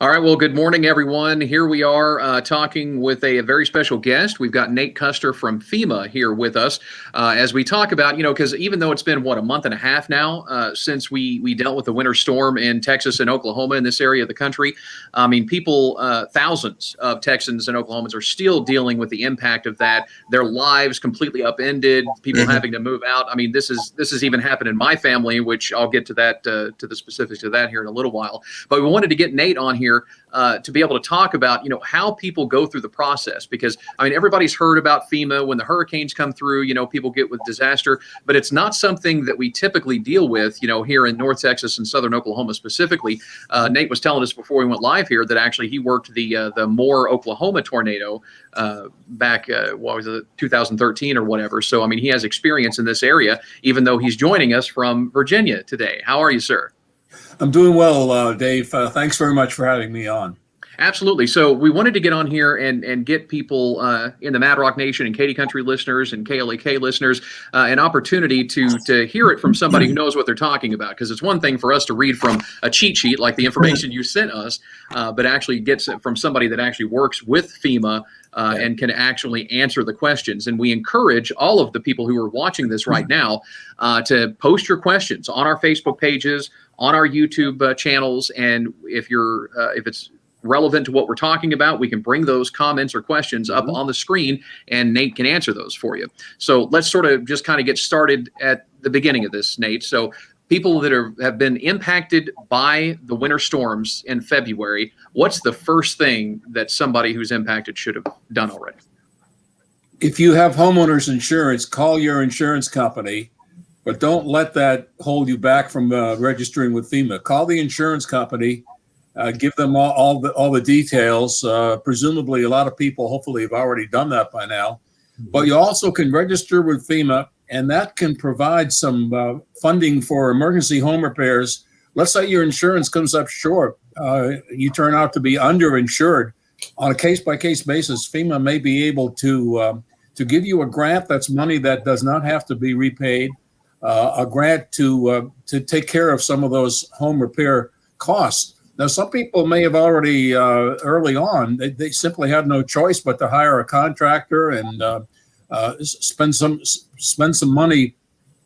All right. Well, good morning, everyone. Here we are talking with a very special guest. We've got Nate Custer from Fema here with us as we talk about, because even though it's been, a month and a half now since we dealt with the winter storm in Texas and Oklahoma in this area of the country. I mean, people, thousands of Texans and Oklahomans are still dealing with the impact of that. Their lives completely upended, people having to move out. I mean, this has even happened in my family, which I'll get to that, to the specifics of that here in a little while. But we wanted to get Nate on here to be able to talk about, how people go through the process, because everybody's heard about FEMA when the hurricanes come through, people get with disaster, but it's not something that we typically deal with, here in North Texas and Southern Oklahoma specifically. Nate was telling us before we went live here that actually he worked the Moore, Oklahoma tornado back, 2013 or whatever. So, he has experience in this area, even though he's joining us from Virginia today. How are you, sir? I'm doing well, Dave. Thanks very much for having me on. Absolutely. So we wanted to get on here and get people in the Mad Rock Nation and Katy Country listeners and KLAK listeners an opportunity to hear it from somebody who knows what they're talking about. Because it's one thing for us to read from a cheat sheet like the information you sent us, but actually gets it from somebody that actually works with FEMA and can actually answer the questions. And we encourage all of the people who are watching this right now to post your questions on our Facebook pages, on our YouTube channels, and if it's relevant to what we're talking about, we can bring those comments or questions up on the screen, and Nate can answer those for you. So let's sort of just kind of get started at the beginning of this, Nate. So people that have been impacted by the winter storms in February, what's the first thing that somebody who's impacted should have done already? If you have homeowners insurance, call your insurance company. But don't let that hold you back from registering with FEMA. Call the insurance company, give them all the details. Presumably, a lot of people hopefully have already done that by now. But you also can register with FEMA, and that can provide some funding for emergency home repairs. Let's say your insurance comes up short. You turn out to be underinsured. On a case-by-case basis, FEMA may be able to give you a grant. That's money that does not have to be repaid. A grant to take care of some of those home repair costs. Now, some people may have already early on, they simply had no choice but to hire a contractor and spend some money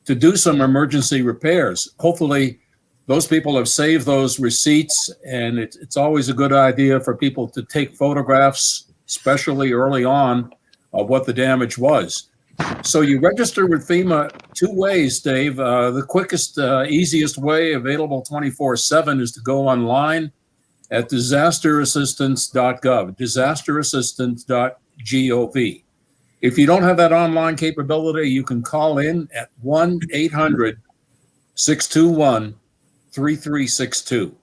to do some emergency repairs. Hopefully, those people have saved those receipts, and it's always a good idea for people to take photographs, especially early on, of what the damage was. So you register with FEMA two ways, Dave. The quickest, easiest way, available 24/7, is to go online at Thedisasterassistance.gov, Thedisasterassistance.gov. If you don't have that online capability, you can call in at 1-800-621-3362.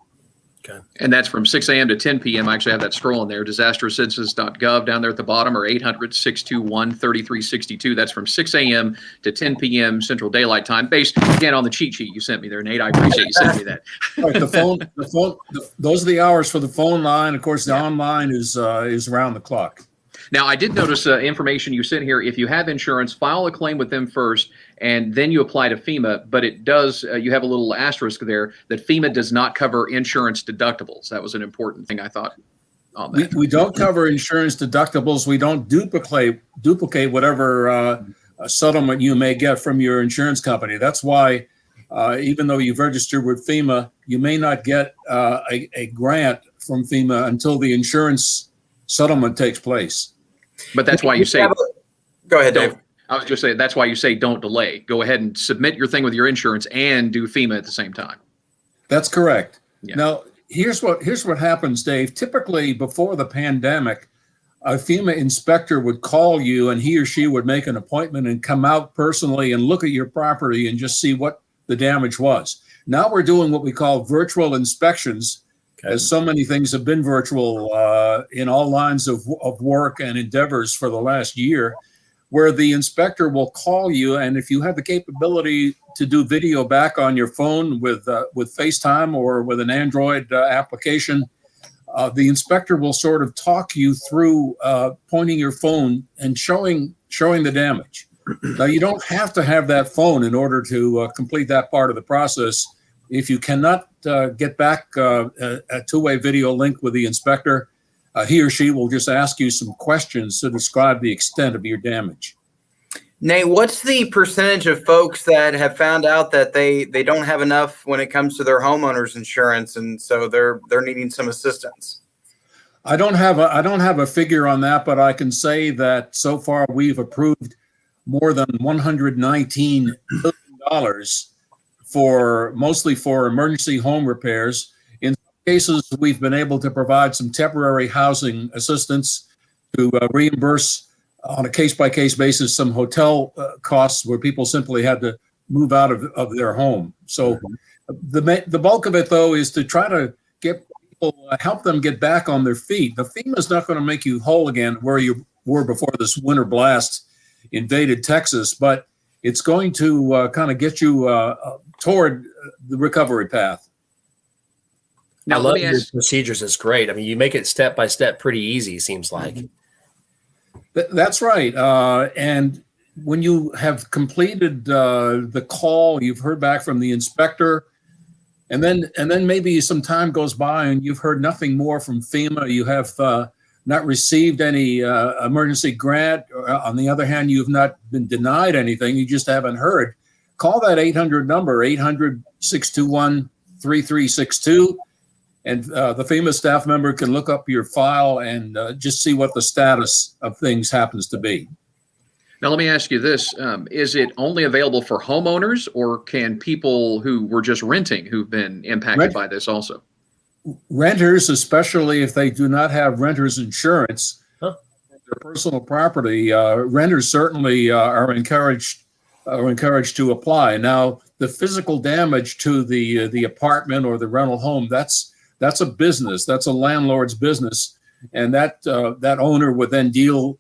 Okay. And that's from 6 a.m. to 10 p.m. I actually have that scrolling there, Disasterassistance.gov down there at the bottom, or 800-621-3362. That's from 6 a.m. to 10 p.m. Central Daylight Time, based again on the cheat sheet you sent me there, Nate. I appreciate you sending me that. Right, the phone, those are the hours for the phone line. Of course, the online is around the clock. Now, I did notice information you sent here. If you have insurance, file a claim with them first, and then you apply to FEMA. But it does, you have a little asterisk there that FEMA does not cover insurance deductibles. That was an important thing, I thought, on that. We don't cover insurance deductibles. We don't duplicate whatever settlement you may get from your insurance company. That's why, even though you've registered with FEMA, you may not get a grant from FEMA until the insurance settlement takes place. But that's why you say, go ahead, Dave. I was just saying, that's why you say don't delay. Go ahead and submit your thing with your insurance and do FEMA at the same time. That's correct. Yeah. Now, here's what happens, Dave. Typically, before the pandemic, a FEMA inspector would call you, and he or she would make an appointment and come out personally and look at your property and just see what the damage was. Now we're doing what we call virtual inspections. Okay. As so many things have been virtual in all lines of work and endeavors for the last year. where the inspector will call you, and if you have the capability to do video back on your phone with FaceTime or with an Android application, the inspector will sort of talk you through pointing your phone and showing the damage. Now, you don't have to have that phone in order to complete that part of the process. If you cannot get back a two-way video link with the inspector, he or she will just ask you some questions to describe the extent of your damage. Nate, what's the percentage of folks that have found out that they don't have enough when it comes to their homeowner's insurance, and so they're needing some assistance? I don't have a figure on that, but I can say that so far we've approved more than $119 billion mostly for emergency home repairs. In some cases, we've been able to provide some temporary housing assistance to reimburse on a case-by-case basis some hotel costs where people simply had to move out of their home. So the bulk of it, though, is to try to get people, help them get back on their feet. The FEMA is not going to make you whole again where you were before this winter blast invaded Texas, but it's going to kind of get you toward the recovery path. Now, I love your procedures. It's great. I mean, you make it step by step pretty easy, seems like. That's right. And when you have completed the call, you've heard back from the inspector, and then maybe some time goes by and you've heard nothing more from FEMA. You have not received any emergency grant. On the other hand, you've not been denied anything. You just haven't heard. Call that 800 number, 800-621-3362. And the FEMA staff member can look up your file and just see what the status of things happens to be. Now, let me ask you this. Is it only available for homeowners, or can people who were just renting who've been impacted by this also? Renters, especially if they do not have renter's insurance, their personal property, renters certainly are encouraged to apply. Now, the physical damage to the apartment or the rental home, that's a business. That's a landlord's business, and that owner would then deal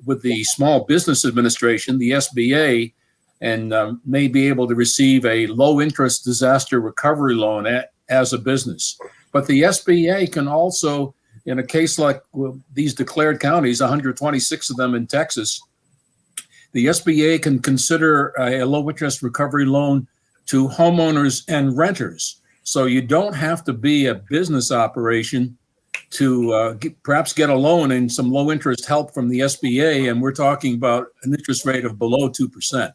with the Small Business Administration, the SBA, and may be able to receive a low-interest disaster recovery loan as a business. But the SBA can also, in a case like these declared counties, 126 of them in Texas, the SBA can consider a low-interest recovery loan to homeowners and renters. So you don't have to be a business operation to perhaps get a loan and some low-interest help from the SBA, and we're talking about an interest rate of below 2%.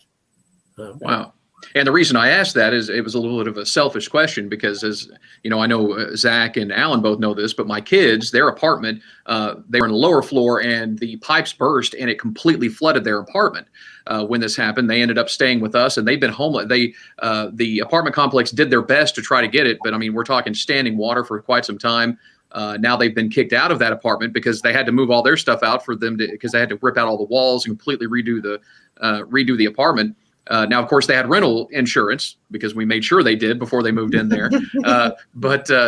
Wow. And the reason I asked that is it was a little bit of a selfish question because, as you know, I know Zach and Alan both know this, but my kids, their apartment, they were on the lower floor and the pipes burst and it completely flooded their apartment. When this happened, they ended up staying with us and they've been homeless. The apartment complex did their best to try to get it, but I mean, we're talking standing water for quite some time. Now they've been kicked out of that apartment because they had to move all their stuff out because they had to rip out all the walls and completely redo the apartment. Now, of course, they had rental insurance because we made sure they did before they moved in there.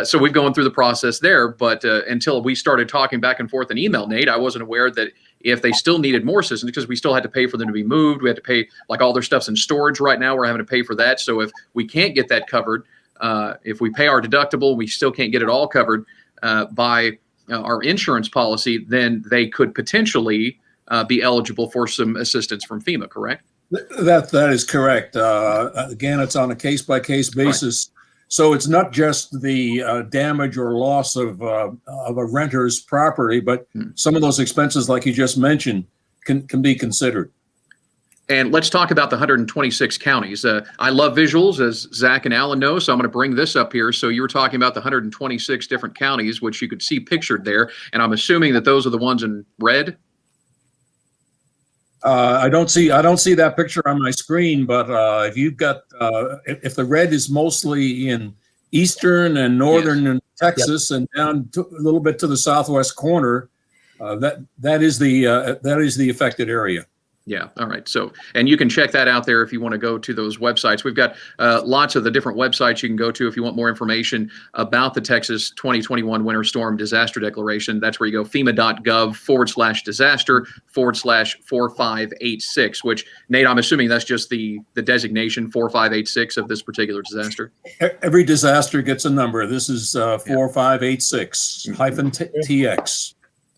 So we've gone through the process there. But until we started talking back and forth in email, Nate, I wasn't aware that if they still needed more assistance, because we still had to pay for them to be moved. We had to pay, like, all their stuff's in storage right now. We're having to pay for that. So if we can't get that covered, if we pay our deductible, we still can't get it all covered by our insurance policy, then they could potentially be eligible for some assistance from FEMA, correct? That is correct. Again, it's on a case-by-case basis. Right. So it's not just the damage or loss of a renter's property, but some of those expenses, like you just mentioned, can be considered. And let's talk about the 126 counties. I love visuals, as Zach and Alan know, so I'm going to bring this up here. So you were talking about the 126 different counties, which you could see pictured there, and I'm assuming that those are the ones in red? I don't see that picture on my screen, but if you've got if the red is mostly in eastern and northern Texas and down a little bit to the southwest corner, that is the affected area. Yeah. All right. So, and you can check that out there if you want to go to those websites. We've got lots of the different websites you can go to if you want more information about the Texas 2021 Winter Storm Disaster Declaration. That's where you go, FEMA.gov/disaster/4586, which, Nate, I'm assuming that's just the designation 4586 of this particular disaster. Every disaster gets a number. This is 4586 -TX.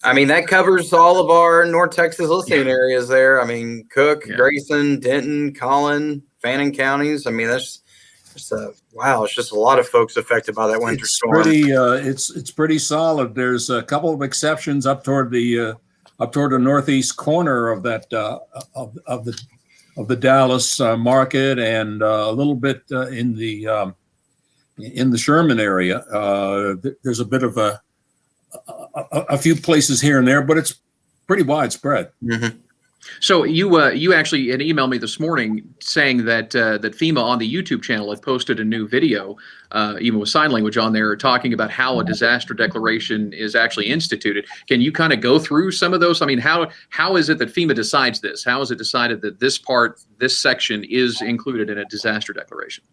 I mean, that covers all of our North Texas listening areas there. I mean, Cook, Grayson, Denton, Collin, Fannin counties. I mean, that's just wow. It's just a lot of folks affected by that winter storm. It's pretty solid. There's a couple of exceptions up toward the northeast corner of that of the Dallas market, and a little bit in the Sherman area. There's a bit of a few places here and there, but it's pretty widespread. Mm-hmm. So you actually had emailed me this morning saying that that FEMA on the YouTube channel had posted a new video, even with sign language on there, talking about how a disaster declaration is actually instituted. Can you kind of go through some of those? I mean, how is it that FEMA decides this? How is it decided that this section is included in a disaster declaration?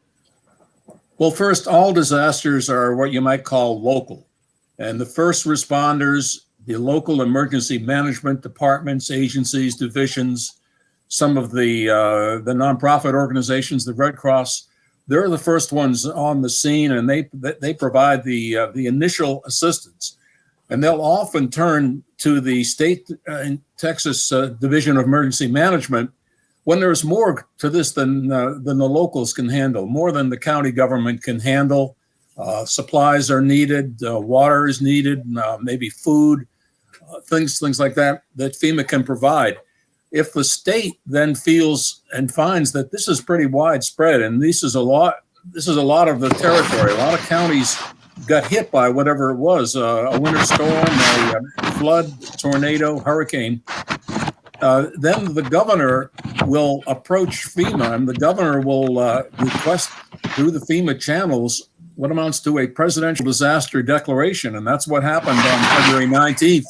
Well, first, all disasters are what you might call local. And the first responders, the local emergency management departments, agencies, divisions, some of the nonprofit organizations, the Red Cross, they're the first ones on the scene, and they provide the initial assistance. And they'll often turn to the state in Texas Division of Emergency Management when there's more to this than the locals can handle, more than the county government can handle. Supplies are needed, water is needed, maybe food, things like that FEMA can provide. If the state then feels and finds that this is pretty widespread, and this is a lot of the territory, a lot of counties got hit by whatever it was, a winter storm, a flood, tornado, hurricane, then the governor will approach FEMA, and the governor will request through the FEMA channels what amounts to a presidential disaster declaration. And that's what happened on February 19th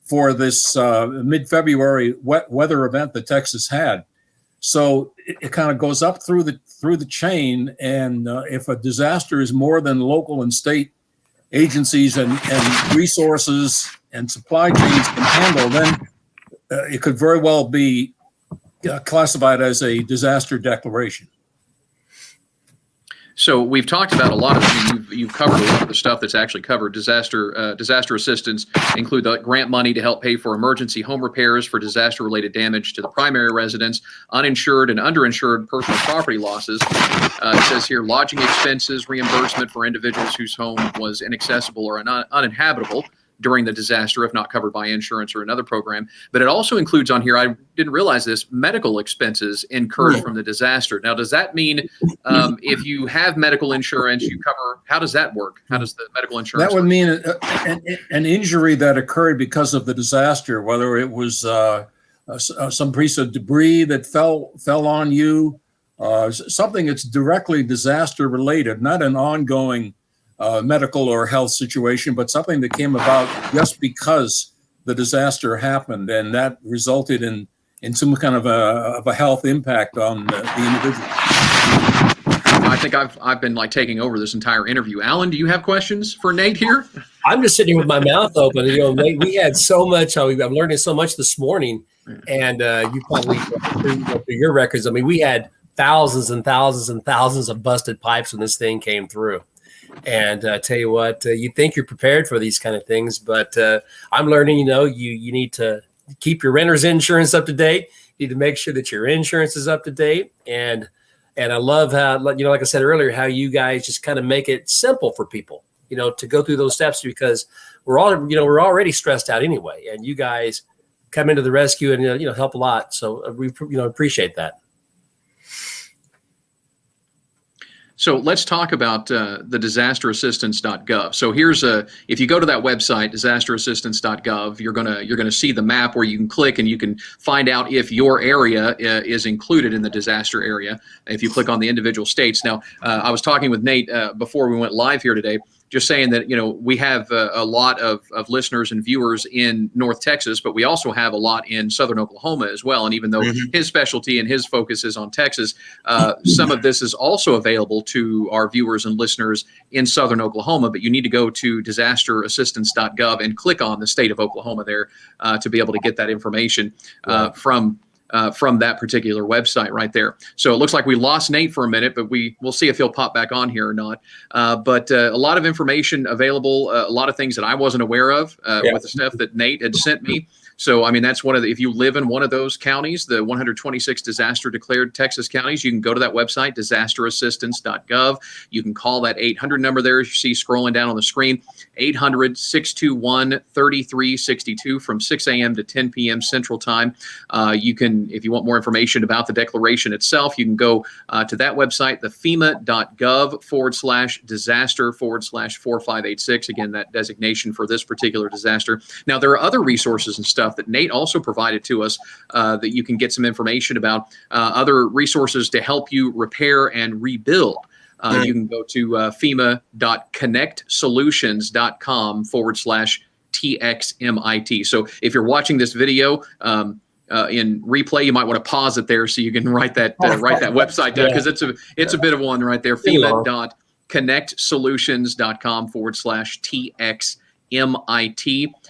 for this mid-February wet weather event that Texas had. So it kind of goes up through the chain. And if a disaster is more than local and state agencies and resources and supply chains can handle, then it could very well be classified as a disaster declaration. So we've talked about a lot of, you've covered a lot of the stuff that's actually covered. Disaster assistance include the grant money to help pay for emergency home repairs for disaster-related damage to the primary residence, uninsured and underinsured personal property losses. It says here, lodging expenses, reimbursement for individuals whose home was inaccessible or uninhabitable during the disaster, if not covered by insurance or another program. But it also includes on here, I didn't realize this, medical expenses incurred from the disaster. Now, does that mean if you have medical insurance, you cover, how does that work? How does the medical insurance That would work? mean an injury that occurred because of the disaster, whether it was some piece of debris that fell on you, something that's directly disaster related, not an ongoing medical or health situation, but something that came about just because the disaster happened, and that resulted in some kind of a health impact on the individual. I think I've been like taking over this entire interview. Alan, do you have questions for Nate here? I'm just sitting with my mouth open. You know, Nate, we had so much. I'm learning so much this morning, and you probably through your records. I mean, we had thousands and thousands and thousands of busted pipes when this thing came through. And tell you what, you think you're prepared for these kind of things, but I'm learning, you need to keep your renter's insurance up to date. You need to make sure that your insurance is up to date. And I love how, like I said earlier, how you guys just kind of make it simple for people, to go through those steps, because we're already stressed out anyway. And you guys come into the rescue and, help a lot. So we, appreciate that. So let's talk about the Thedisasterassistance.gov. So here's if you go to that website, Thedisasterassistance.gov, you're gonna see the map where you can click and you can find out if your area is included in the disaster area. If you click on the individual states. Now, I was talking with Nate before we went live here today, just saying that, we have a lot of listeners and viewers in North Texas, but we also have a lot in Southern Oklahoma as well. And even though his specialty and his focus is on Texas, some of this is also available to our viewers and listeners in Southern Oklahoma, but you need to go to Disasterassistance.gov and click on the state of Oklahoma there to be able to get that information from that particular website right there. So it looks like we lost Nate for a minute, but we'll see if he'll pop back on here or not. But a lot of information available, a lot of things that I wasn't aware of with the stuff that Nate had sent me. So, I mean, that's one of the, if you live in one of those counties, the 126 disaster declared Texas counties, you can go to that website, disasterassistance.gov. You can call that 800 number there, as you see scrolling down on the screen, 800-621-3362 from 6 a.m. to 10 p.m. Central Time. You can, if you want more information about the declaration itself, you can go to that website, the FEMA.gov/disaster/4586. Again, that designation for this particular disaster. Now, there are other resources and stuff that Nate also provided to us that you can get some information about, other resources to help you repair and rebuild. You can go to FEMA.connectsolutions.com/TXMIT. So if you're watching this video in replay, you might want to pause it there so you can write that website down, because it's a bit of one right there. FEMA.connectsolutions.com/TXMIT.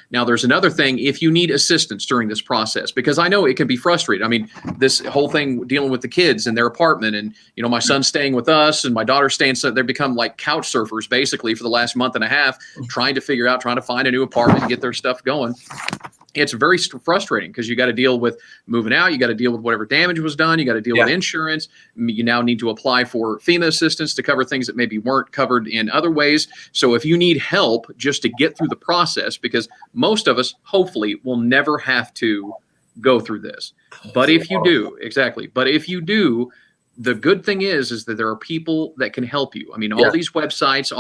Now, there's another thing, if you need assistance during this process, because I know it can be frustrating. I mean, this whole thing dealing with the kids in their apartment, and, my son's staying with us and my daughter's staying, so they've become like couch surfers basically for the last month and a half, trying to find a new apartment and get their stuff going. It's very frustrating because you got to deal with moving out. You got to deal with whatever damage was done. You got to deal with insurance. You now need to apply for FEMA assistance to cover things that maybe weren't covered in other ways. So if you need help just to get through the process, because most of us hopefully will never have to go through this. But if you do, the good thing is that there are people that can help you. I mean, all these websites,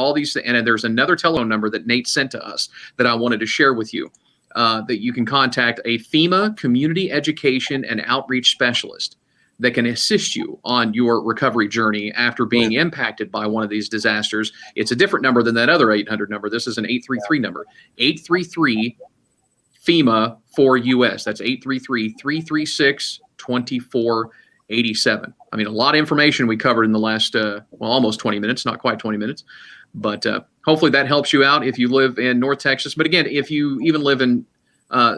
and there's another telephone number that Nate sent to us that I wanted to share with you. That you can contact a FEMA community education and outreach specialist that can assist you on your recovery journey after being impacted by one of these disasters. It's a different number than that other 800 number. This is an 833 number. 833 FEMA for US. That's 833-336-2487. I mean, a lot of information we covered in the last, almost 20 minutes, not quite 20 minutes. But hopefully that helps you out if you live in North Texas. But again, if you even live in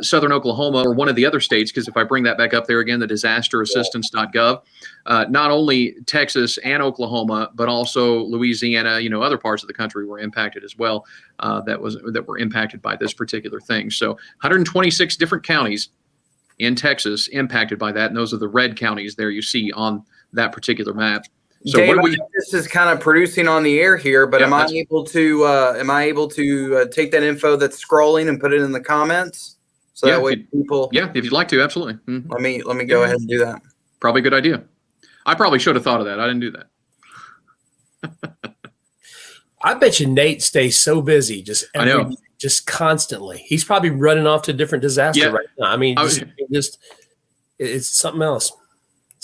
Southern Oklahoma or one of the other states, because if I bring that back up there again, the disasterassistance.gov, not only Texas and Oklahoma, but also Louisiana, other parts of the country were impacted as well, that were impacted by this particular thing. So 126 different counties in Texas impacted by that. And those are the red counties there you see on that particular map. So Dave, this is kind of producing on the air here, but am I able to take that info that's scrolling and put it in the comments? So that way people. Yeah, if you'd like to, absolutely. Mm-hmm. Let me go ahead and do that. Probably a good idea. I probably should have thought of that. I didn't do that. I bet you Nate stays so busy just constantly. He's probably running off to a different disaster right now. I mean, it's something else.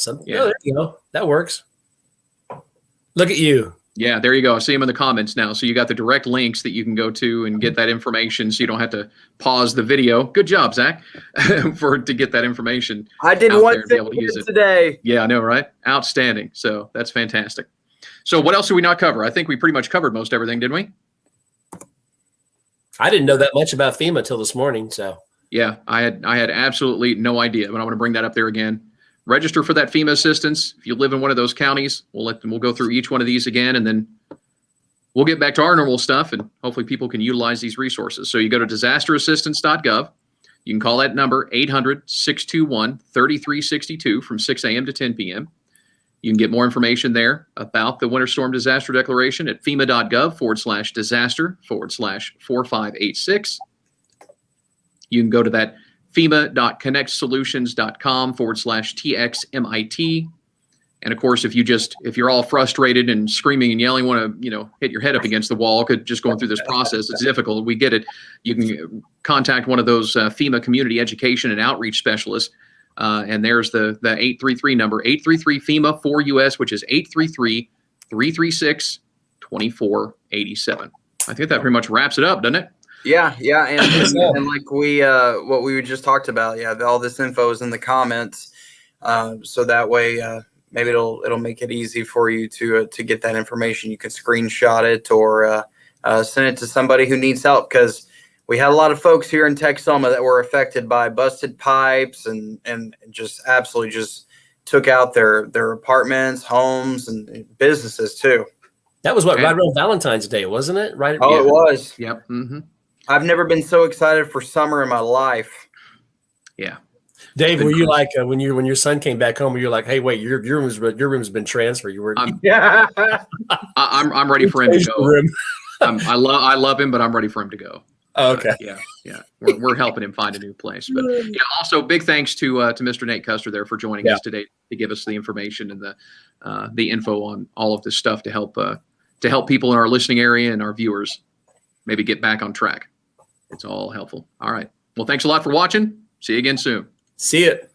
That works. Look at you. Yeah, there you go. I see them in the comments now. So you got the direct links that you can go to and get that information, so you don't have to pause the video. Good job, Zach, to get that information. I did one thing today. Yeah, I know, right? Outstanding. So that's fantastic. So what else did we not cover? I think we pretty much covered most everything, didn't we? I didn't know that much about FEMA till this morning. So yeah, I had absolutely no idea, but I want to bring that up there again. Register for that FEMA assistance. If you live in one of those counties, we'll go through each one of these again, and then we'll get back to our normal stuff, and hopefully people can utilize these resources. So you go to disasterassistance.gov. You can call that number 800-621-3362 from 6 a.m. to 10 p.m. You can get more information there about the Winter Storm Disaster Declaration at FEMA.gov/disaster/4586. You can go to that FEMA.connectsolutions.com/TXMIT. And of course, if you're all frustrated and screaming and yelling, want to, hit your head up against the wall, just going through this process, it's difficult. We get it. You can contact one of those FEMA community education and outreach specialists. And there's the 833 number, 833 FEMA 4US, which is 833-336-2487. I think that pretty much wraps it up, doesn't it? Yeah, and like what we just talked about, all this info is in the comments, so that way maybe it'll make it easy for you to get that information. You can screenshot it or send it to somebody who needs help, because we had a lot of folks here in Texoma that were affected by busted pipes and just absolutely just took out their apartments, homes, and businesses too. That was right around Valentine's Day, wasn't it? Right. Oh, yeah. It was. Yep. Mm-hmm. I've never been so excited for summer in my life. Yeah. Dave, were you like when your son came back home? Were you like, hey, wait, your room's been transferred? You were. I'm ready for him to go. I love him, but I'm ready for him to go. Oh, okay. Yeah. We're helping him find a new place. But also big thanks to Mr. Nate Custer there for joining us today to give us the information and the info on all of this stuff to help people in our listening area and our viewers maybe get back on track. It's all helpful. All right. Well, thanks a lot for watching. See you again soon. See it.